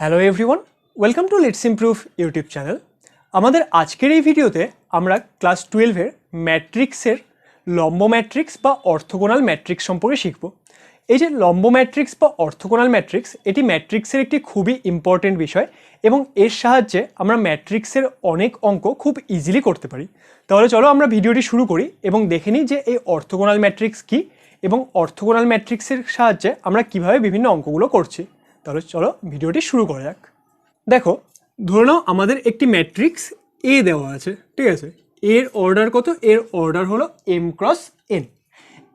Hello everyone, welcome to let's improve YouTube channel. আমাদের আজকের এই ভিডিওতে আমরা ক্লাস 12-এর ম্যাট্রিক্সের লম্ব ম্যাট্রিক্স বা অর্থোগোনাল ম্যাট্রিক্স সম্পর্কে শিখব। এই যে লম্ব ম্যাট্রিক্স বা অর্থোগোনাল ম্যাট্রিক্স, এটি ম্যাট্রিক্সের একটি খুবই ইম্পর্টেন্ট বিষয় এবং এর সাহায্যে আমরা ম্যাট্রিক্সের অনেক অঙ্ক খুব ইজিলি করতে পারি। তাহলে চলো আমরা ভিডিওটি শুরু করি এবং দেখে নিই যে এই অর্থোগোনাল ম্যাট্রিক্স কী এবং অর্থোগোনাল ম্যাট্রিক্সের সাহায্যে আমরা কিভাবে বিভিন্ন অঙ্কগুলো করছি। তাহলে চলো ভিডিওটি শুরু করা যাক। দেখো, ধরে নাও আমাদের একটি ম্যাট্রিক্স এ দেওয়া আছে, ঠিক আছে। এর অর্ডার কত? এর অর্ডার হলো m ক্রস n।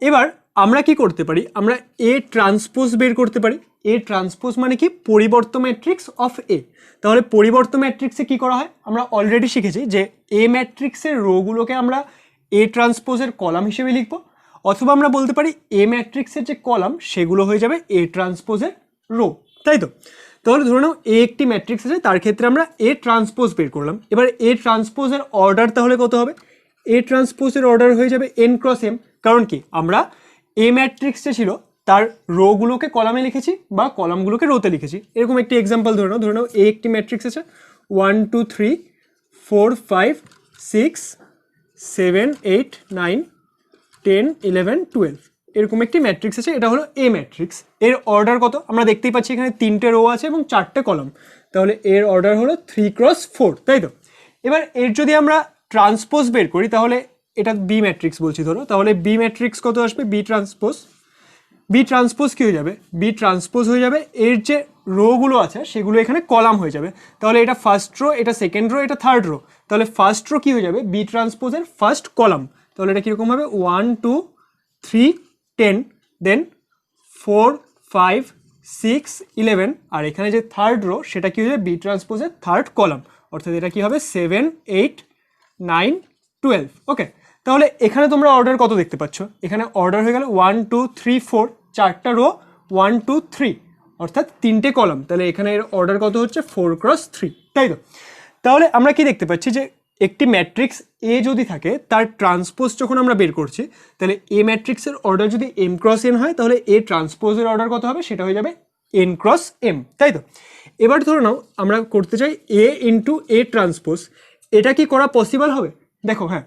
এবার আমরা কি করতে পারি? আমরা এ ট্রান্সপোজ বের করতে পারি। এ ট্রান্সপোজ মানে কি? পরিবর্ত ম্যাট্রিক্স অফ এ। তাহলে পরিবর্ত ম্যাট্রিক্সে কি করা হয়? আমরা অলরেডি শিখেছি যে এ ম্যাট্রিক্সের রোগুলোকে আমরা এ ট্রান্সপোজের কলাম হিসেবে লিখব, অথবা আমরা বলতে পারি এ ম্যাট্রিক্সের যে কলাম সেগুলো হয়ে যাবে এ ট্রান্সপোজের রো, তাই তো? তাহলে ধরে নাও এ একটি ম্যাট্রিক্স আছে, তার ক্ষেত্রে আমরা এ ট্রান্সপোজ বের করলাম। এবার এ ট্রান্সপোজের অর্ডার তাহলে কত হবে? এ ট্রান্সপোজের অর্ডার হয়ে যাবে এন ক্রস এম। কারণ কি? আমরা এ ম্যাট্রিক্সটা ছিল তার রোগুলোকে কলামে লিখেছি বা কলামগুলোকে রোতে লিখেছি। এরকম একটি এক্সাম্পল ধরে নাও এ একটি ম্যাট্রিক্স আছে 1 2 3 4 5 6 7 8 9 10 11 12 এরকম একটি ম্যাট্রিক্স আছে, এটা হলো এ ম্যাট্রিক্স। এর অর্ডার কত? আমরা দেখতেই পাচ্ছি এখানে 3টে রো আছে এবং 4টে কলাম, তাহলে এর অর্ডার হলো 3 ক্রস 4, তাই তো? এবার এর যদি আমরা ট্রান্সপোজ বের করি, তাহলে এটা বি ম্যাট্রিক্স বলছি ধরো, তাহলে বি ম্যাট্রিক্স কত আসবে? B transpose. বি ট্রান্সপোজ কী হয়ে যাবে? বি ট্রান্সপোজ হয়ে যাবে এর যে রোগুলো আছে সেগুলো এখানে কলাম হয়ে যাবে। তাহলে এটা ফার্স্ট রো, এটা সেকেন্ড রো, এটা থার্ড রো। তাহলে ফার্স্ট রো কী হয়ে যাবে? বি ট্রান্সপোজের ফার্স্ট কলাম। তাহলে এটা কীরকম হবে? 1 2 3 10, দেন 4 5 6 11, আর এখানে যে থার্ড রো সেটা কী হয়ে যাবে? বি ট্রান্সপোজের থার্ড কলাম, অর্থাৎ এটা কী হবে? 7 8 9 12। ওকে, তাহলে এখানে তোমরা অর্ডার কত দেখতে পাচ্ছ? এখানে অর্ডার হয়ে গেল 1 2 3 4, 4টা রো 1 2 3, অর্থাৎ 3টে কলাম। তাহলে এখানে এর অর্ডার কত হচ্ছে? 4 ক্রস 3, তাই তো? তাহলে আমরা কি দেখতে পাচ্ছি যে একটি ম্যাট্রিক্স এ যদি থাকে, তার ট্রান্সপোজ যখন আমরা বের করছি, তাহলে এ ম্যাট্রিক্সের অর্ডার যদি এম ক্রস এন হয়, তাহলে এ ট্রান্সপোজের অর্ডার কত হবে? সেটা হয়ে যাবে এন ক্রস এম, তাই তো? এবার ধরে নাও আমরা করতে চাই এ ইন্টু এ ট্রান্সপোজ। এটা কি করা পসিবল হবে? দেখো, হ্যাঁ,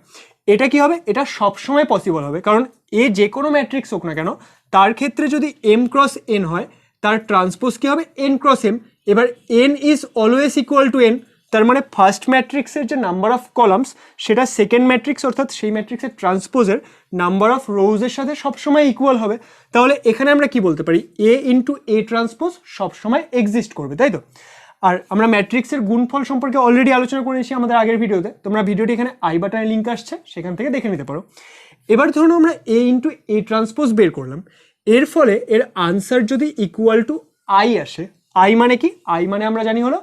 এটা কি হবে? এটা সবসময় পসিবল হবে, কারণ এ যে কোনো ম্যাট্রিক্স হোক না কেন, তার ক্ষেত্রে যদি এম ক্রস এন হয়, তার ট্রান্সপোজ কী হবে? N cross M. এবার N is always equal to N, তার মানে ফার্স্ট ম্যাট্রিক্সের যে নাম্বার অফ কলামস সেটা সেকেন্ড ম্যাট্রিক্স অর্থাৎ সেই ম্যাট্রিক্সের ট্রান্সপোজের নাম্বার অফ রোজের সাথে সবসময় ইকুয়াল হবে। তাহলে এখানে আমরা কি বলতে পারি? এ ইন্টু এ ট্রান্সপোজ সবসময় এক্সিস্ট করবে, তাই তো? আর আমরা ম্যাট্রিক্সের গুণফল সম্পর্কে অলরেডি আলোচনা করে নিয়েছি আমাদের আগের ভিডিওতে। তোমরা ভিডিওটি এখানে আই বাটনে লিঙ্ক আসছে, সেখান থেকে দেখে নিতে পারো। এবার ধরুন আমরা এ ইন্টু এ ট্রান্সপোজ বের করলাম, এর ফলে এর আনসার যদি ইকুয়াল টু আই আসে, আই মানে কি? আই মানে আমরা জানি হলো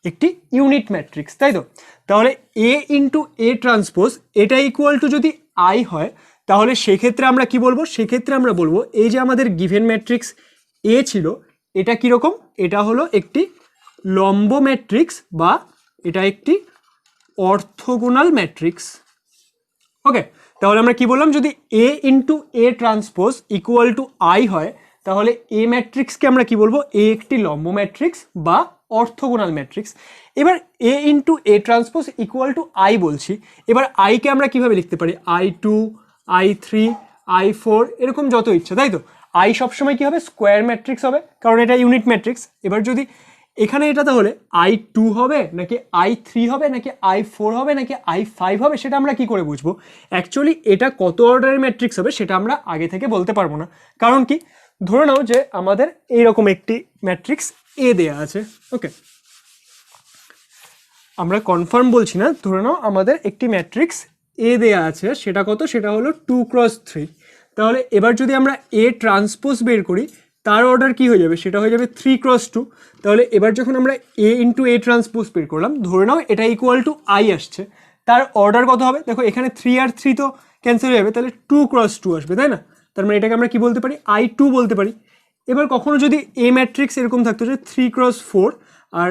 একটি ইউনিট ম্যাট্রিক্স, তাই তো? তাহলে এ ইন্টু এ ট্রান্সপোজ এটা ইকুয়াল টু যদি আই হয়, তাহলে সেক্ষেত্রে আমরা কি বলবো? সেক্ষেত্রে আমরা বলবো এই যে আমাদের গিভেন ম্যাট্রিক্স এ ছিল, এটা কীরকম? এটা হলো একটি লম্ব ম্যাট্রিক্স বা এটা একটি অর্থোগোনাল ম্যাট্রিক্স। ওকে, তাহলে আমরা কি বললাম? যদি A into A transpose equal to I হয়, তাহলে এ ম্যাট্রিক্সকে আমরা কি বলবো? এ একটি লম্ব ম্যাট্রিক্স বা অর্থোগোনাল ম্যাট্রিক্স। এবার A into A transpose equal to I বলছি, এবার আইকে আমরা কিভাবে লিখতে পারি? i2 i3 i4 এরকম যত ইচ্ছা, তাই তো? আই সবসময় কি হবে? স্কোয়ার ম্যাট্রিক্স হবে, কারণ এটা ইউনিট ম্যাট্রিক্স। এবার যদি এখানে এটা তাহলে i2 হবে নাকি i3 হবে নাকি i4 হবে নাকি i5 হবে, সেটা আমরা কি করে বুঝবো? অ্যাকচুয়ালি এটা কত অর্ডারের ম্যাট্রিক্স হবে সেটা আমরা আগে থেকে বলতে পারবো না। কারণ কি? ধরে নাও যে আমাদের এইরকম একটি ম্যাট্রিক্স এ দেয়া আছে। ওকে, আমরা কনফার্ম বলছি না, ধরে নাও আমাদের একটি ম্যাট্রিক্স এ দেয়া আছে, সেটা কত? সেটা হলো 2 ক্রস 3। তাহলে এবার যদি আমরা এ ট্রান্সপোজ বের করি, তার অর্ডার কি হয়ে যাবে? সেটা হয়ে যাবে 3 ক্রস 2। তাহলে এবার যখন আমরা এ ইন্টু এ ট্রান্সপোজ বের করলাম, ধরে নাও এটা ইকুয়াল টু আই আসছে, তার অর্ডার কত হবে? দেখো এখানে 3 আর 3 তো ক্যান্সেল হয়ে যাবে, তাহলে 2 ক্রস 2 আসবে, তাই না? তার মানে এটাকে আমরা কি বলতে পারি? i2 বলতে পারি। এবার কখনো যদি এ ম্যাট্রিক্স এরকম থাকতো যে 3 ক্রস 4, আর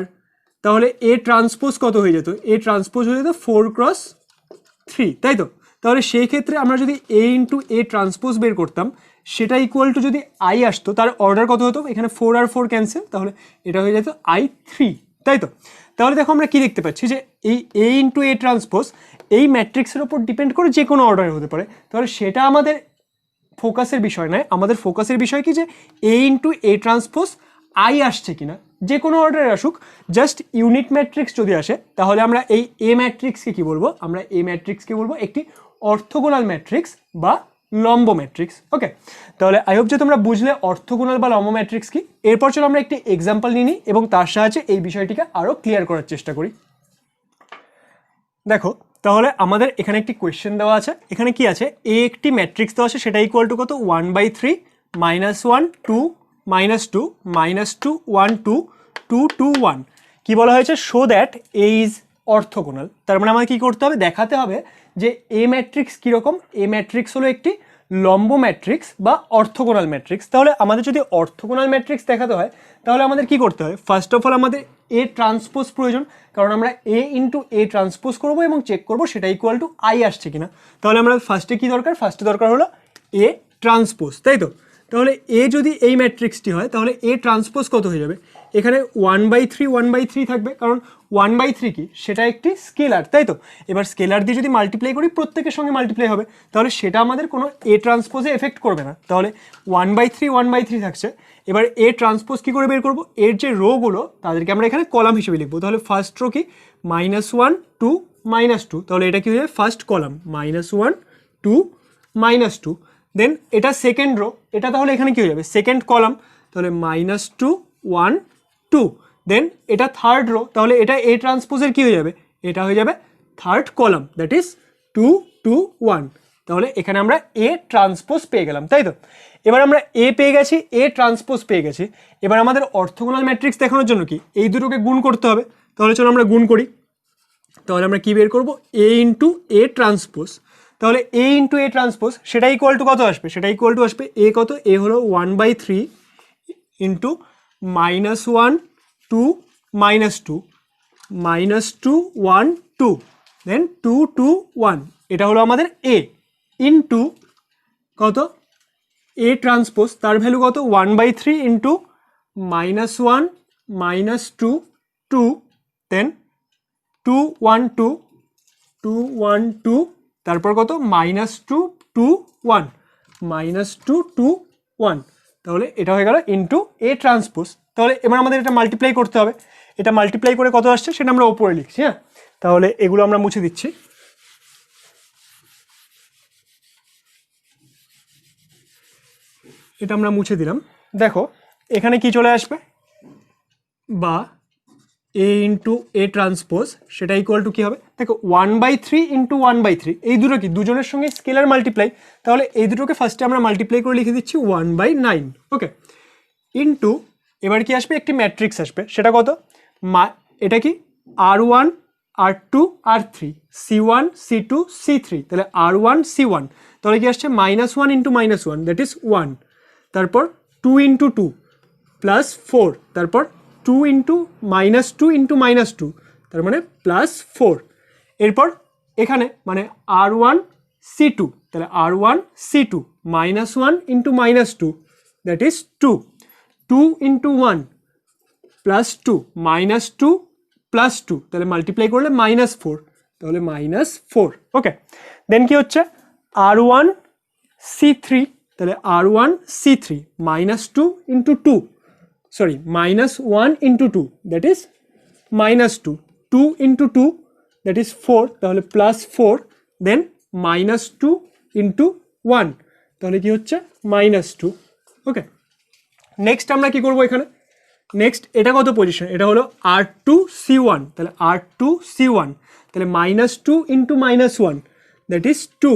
তাহলে এ ট্রান্সপোজ কত হয়ে যেত? এ ট্রান্সপোজ হয়ে যেত 4 ক্রস 3, তাই তো? তাহলে সেই ক্ষেত্রে আমরা যদি এ ইন্টু এ ট্রান্সপোজ বের করতাম সেটা ইকুয়াল টু যদি আই আসতো তার অর্ডার কত হতো, এখানে 4 আর 4 ক্যান্সেল, তাহলে এটা হয়ে যেত I3, তাই তো। তাহলে দেখো আমরা কি দেখতে পাচ্ছি যে এই এ ইন্টু এ ট্রান্সপোজ এই ম্যাট্রিক্সের ওপর ডিপেন্ড করে যে কোনো অর্ডার হতে পারে, তাহলে সেটা আমাদের ফোকাসের বিষয় নয়। আমাদের ফোকাসের বিষয় কি যে এ ইন্টু এ ট্রান্সপোজ আই আসছে কিনা, যে কোনো অর্ডারে আসুক, জাস্ট ইউনিট ম্যাট্রিক্স যদি আসে তাহলে আমরা এই এ ম্যাট্রিক্সকে কি বলবো, আমরা এ ম্যাট্রিক্সকে বলবো একটি অর্থোগোনাল ম্যাট্রিক্স বা লম্ব ম্যাট্রিক্স। ওকে, তাহলে আই হোপ যে তোমরা বুঝলে অর্থোগোনাল বা লম্ব ম্যাট্রিক্স কি। এরপর চলো আমরা একটি এক্সাম্পল নিই এবং তার সাহায্যে এই বিষয়টিকে আরও ক্লিয়ার করার চেষ্টা করি। দেখো তাহলে আমাদের এখানে একটি কোয়েশ্চেন দেওয়া আছে, এখানে কি আছে, এ একটি ম্যাট্রিক্স দেওয়া আছে, সেটা ইকুয়াল টু কত, 1/3 -1 2 -2 -2 1 2 2 2 1। কি বলা হয়েছে, show that a is orthogonal. তার মানে আমাকে কী করতে হবে, দেখাতে হবে যে এ ম্যাট্রিক্স কীরকম। এ ম্যাট্রিক্স হলো একটি লম্ব ম্যাট্রিক্স বা অর্থোগোনাল ম্যাট্রিক্স। তাহলে আমাদের যদি অর্থোগোনাল ম্যাট্রিক্স দেখাতে হয় তাহলে আমাদের কি করতে হয়, ফার্স্ট অফ অল আমাদের এ ট্রান্সপোজ প্রয়োজন, কারণ আমরা এ ইন্টু এ ট্রান্সপোজ করবো এবং চেক করবো সেটা ইকুয়াল টু আই আসছে কিনা। তাহলে আমরা ফার্স্টে কি দরকার, ফার্স্টে দরকার হলো এ ট্রান্সপোজ, তাই তো। তাহলে এ যদি এই ম্যাট্রিক্সটি হয় তাহলে এ ট্রান্সপোজ কত হয়ে যাবে, এখানে 1/3 থাকবে, কারণ 1/3 কি, সেটা একটি স্কেলার, তাই তো। এবার স্কেলার দিয়ে যদি মাল্টিপ্লাই করি প্রত্যেকের সঙ্গে মাল্টিপ্লাই হবে, তাহলে সেটা আমাদের কোনো এ ট্রান্সপোজে এফেক্ট করবে না। তাহলে 1/3 থাকছে। এবার এ ট্রান্সপোজ কী করে বের করবো, এর যে রোগুলো তাদেরকে আমরা এখানে কলাম হিসেবে লিখবো। তাহলে ফার্স্ট রো কি, -1 2 -2, তাহলে এটা কি হয়ে যাবে, ফার্স্ট কলাম -1 2 -2। দেন এটা সেকেন্ড রো, এটা তাহলে এখানে কি হয়ে যাবে, সেকেন্ড কলাম, তাহলে -2 1 2। দেন এটা থার্ড রো, তাহলে এটা এ ট্রান্সপোজের কি হয়ে যাবে, এটা হয়ে যাবে থার্ড কলাম, দ্যাট ইজ 2 2 1। তাহলে এখানে আমরা এ ট্রান্সপোজ পেয়ে গেলাম, তাই তো। এবার আমরা এ পেয়ে গেছি, এ ট্রান্সপোজ পেয়ে গেছি। এবার আমাদের অর্থোগোনাল ম্যাট্রিক্স দেখানোর জন্য কি, এই দুটোকে গুণ করতে হবে। তাহলে চলো আমরা গুণ করি। তাহলে আমরা কি বের করবো, এ ইন্টু এ ট্রান্সপোজ। তাহলে এ ইন্টু এ ট্রান্সপোজ সেটা ইকুয়াল টু কত আসবে, সেটা ইকুয়াল টু আসবে এ কত, এ হলো 1/3 ইন্টু -1 2 -2 -2 1 2 দেন 2 2 1। এটা হলো আমাদের এ ইন্টু কত, এ ট্রান্সপোজ, তার ভ্যালু কত, 1/3 ইন্টু -1 -2 2 দেন 2 1 2 2 1 2, তারপর কত, -2 2 1 -2 2 1। তাহলে এটা হয়ে গেল ইন্টু এ ট্রান্সপোজ। তাহলে এবার আমাদের এটা মাল্টিপ্লাই করতে হবে, এটা মাল্টিপ্লাই করে কত আসছে সেটা আমরা ওপরে লিখছি। হ্যাঁ, তাহলে এগুলো আমরা মুছে দিচ্ছি। এটা আমরা মুছে দিলাম। দেখো এখানে কি চলে আসবে, বা এ ইন্টু এ ট্রান্সপোজ সেটা ইকুয়াল টু কী হবে, দেখো 1/3 ইন্টু 1/3, এই দুটো কি দুজনের সঙ্গে স্কেলার মাল্টিপ্লাই, তাহলে এই দুটোকে ফার্স্টে আমরা মাল্টিপ্লাই করে লিখে দিচ্ছি 1/9। ওকে, ইন্টু এবার কি আসবে, একটি ম্যাট্রিক্স আসবে, সেটা কত, এটা কি R1 R2 R3 C1 C2 C3, তাহলে R1 C1, তাহলে কি আসছে -1 ইন্টু -1 দ্যাট ইজ 1, তারপর 2 ইন্টু 2 প্লাস 4, তারপর 2 ইন্টু -2 ইন্টু -2, তার মানে +4। এরপর এখানে মানে R1 C2, তাহলে R1 C2 -1 into -2 that is 2, 2 into 1 +2 -2 +2, তাহলে মাল্টিপ্লাই করলে -4, তাহলে -4। ওকে, দেন কি হচ্ছে R1 C3, তাহলে R1 C3 -2 into 2, sorry -1 into 2 that is -2, 2 into 2 that is 4, তাহলে +4, দেন -2 ইন্টু 1, তাহলে কি হচ্ছে -2। ওকে, নেক্সট আমরা কি করবো এখানে, নেক্সট এটা কত পজিশন, এটা হলো R2 C1, তাহলে R2 C1, তাহলে -2 ইন্টু -1 দ্যাট ইজ 2,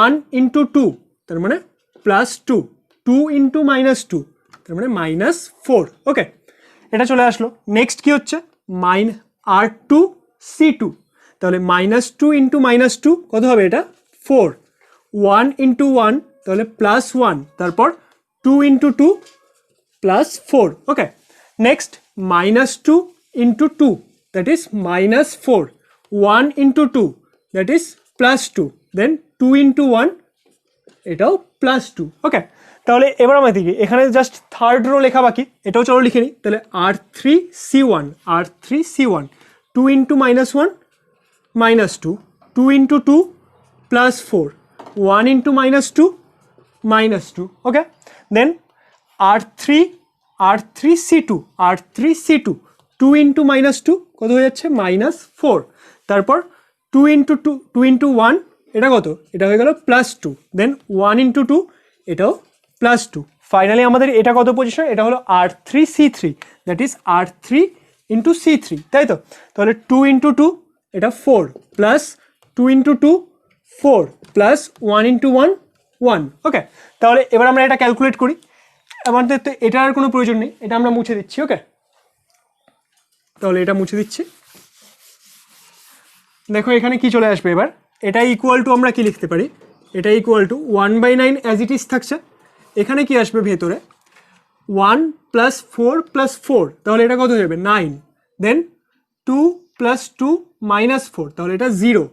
1 ইন্টু 2 তার মানে +2, 2 ইন্টু -2 তার মানে -4। ওকে, এটা চলে আসলো। নেক্সট কি হচ্ছে R2 C2, তাহলে -2 ইন্টু -2 কত হবে, এটা 4, 1 ইন্টু 1 তাহলে +1, তারপর 2 into 2 +4। Okay, next -2 into 2 that is -4, 1 into 2 that is +2, then 2 into 1 এটাও +2। ওকে, তাহলে এবার আমরা দেখি এখানে জাস্ট থার্ড রো লেখা বাকি, এটাও চলো লিখে নিই। তাহলে R3C1 R3C1 2 into -1 -2, 2 into 2 +4, 1 into -2 -2। ওকে, দেন R3C2 2 ইন্টু -2 কত হয়ে যাচ্ছে -4, তারপর 2 ইন্টু 1 এটা কত, এটা হয়ে গেল +2, দেন 1 ইন্টু 2 এটাও +2। ফাইনালি আমাদের এটা কত পজিশন, এটা হলো R3C3, that is R3 into C3, তাই তো? তাহলে 2 ইন্টু 2 এটা 4 প্লাস 2 ইন্টু 2 4 প্লাস 1 ইন্টু 1 1। ওকে, তাহলে এবার আমরা এটা ক্যালকুলেট করি। আমাদের তো এটার আর কোনো প্রয়োজন নেই, এটা আমরা মুছে দিচ্ছি। ওকে, তাহলে এটা মুছে দিচ্ছি। দেখো এখানে কি চলে আসবে এবার, এটা ইকুয়াল টু আমরা কি লিখতে পারি, এটা equal to 1/9 as it is থাকছে। এখানে কি আসবে ভেতরে 1 + 4 + 4, তাহলে এটা কত হয়ে যাবে 9, দেন 2 + 2 -4, তাহলে এটা 0,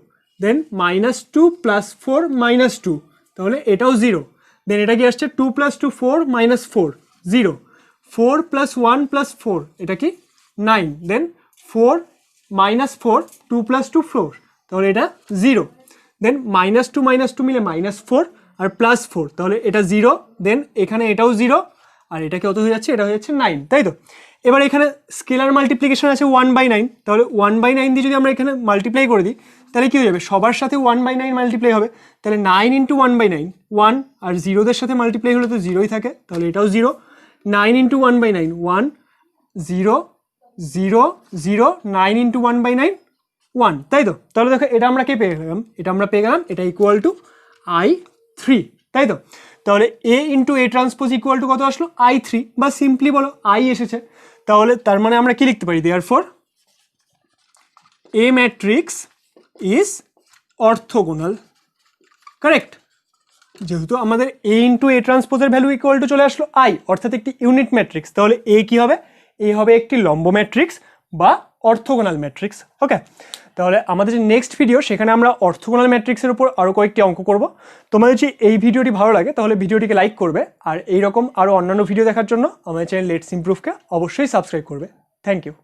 দেন -2 + 4 -2, তাহলে এটাও 0, দেন এটা কি আসছে 2 + 2 4 -4 0, 4 + 1 + 4 এটা কি 9, দেন 4 -4 2 + 2 4, তাহলে এটা 0, দেন -2 -2 মিলে -4 আর +4, তাহলে এটা 0, দেন এখানে এটাও 0 আর এটা কত হয়ে যাচ্ছে, এটা হয়ে যাচ্ছে 9, তাই তো? এবার এখানে স্কেলার মাল্টিপ্লিকেশন আছে 1/9, তাহলে 1/9 দিয়ে যদি আমরা এখানে মাল্টিপ্লাই করে দিই তাহলে কী হয়ে যাবে, সবার সাথে 1/9 মাল্টিপ্লাই হবে, তাহলে 9 ইন্টু 1/9 1, আর জিরোদের সাথে মাল্টিপ্লাই হলে তো 0ই থাকে, তাহলে এটাও 0, 9 ইন্টু 1/9 1 0 0 0, 9 ইন্টু 1/9 1, তাই তো? তাহলে দেখো এটা আমরা কে পেয়ে গেলাম, এটা আমরা পেয়ে গেলাম এটা ইকুয়াল টু I3, তাই তো? তাহলে A into A transpose equal two কত আসলো I3, বা সিম্পলি বলো I এসেছে, তাহলে তার মানে আমরা কি লিখতে পারি, therefore A matrix is orthogonal. Correct, যেহেতু আমাদের A ইন্টু A ট্রান্সপোজের ভ্যালু ইকুয়াল টু চলে আসলো I, অর্থাৎ একটি ইউনিট ম্যাট্রিক্স, তাহলে A কি হবে, A হবে একটি লম্ব ম্যাট্রিক্স বা অর্থোগোনাল ম্যাট্রিক্স। ওকে, তাহলে আমাদের যে নেক্সট ভিডিও সেখানে আমরা অর্থোগোনাল ম্যাট্রিক্সের উপর আরও কয়েকটি অঙ্ক করব। তোমাদের যদি এই ভিডিওটি ভালো লাগে তাহলে ভিডিওটিকে লাইক করবে, আর এইরকম আরও অন্যান্য ভিডিও দেখার জন্য আমাদের চ্যানেল লেটস ইমপ্রুভকে অবশ্যই সাবস্ক্রাইব করবে। Thank you.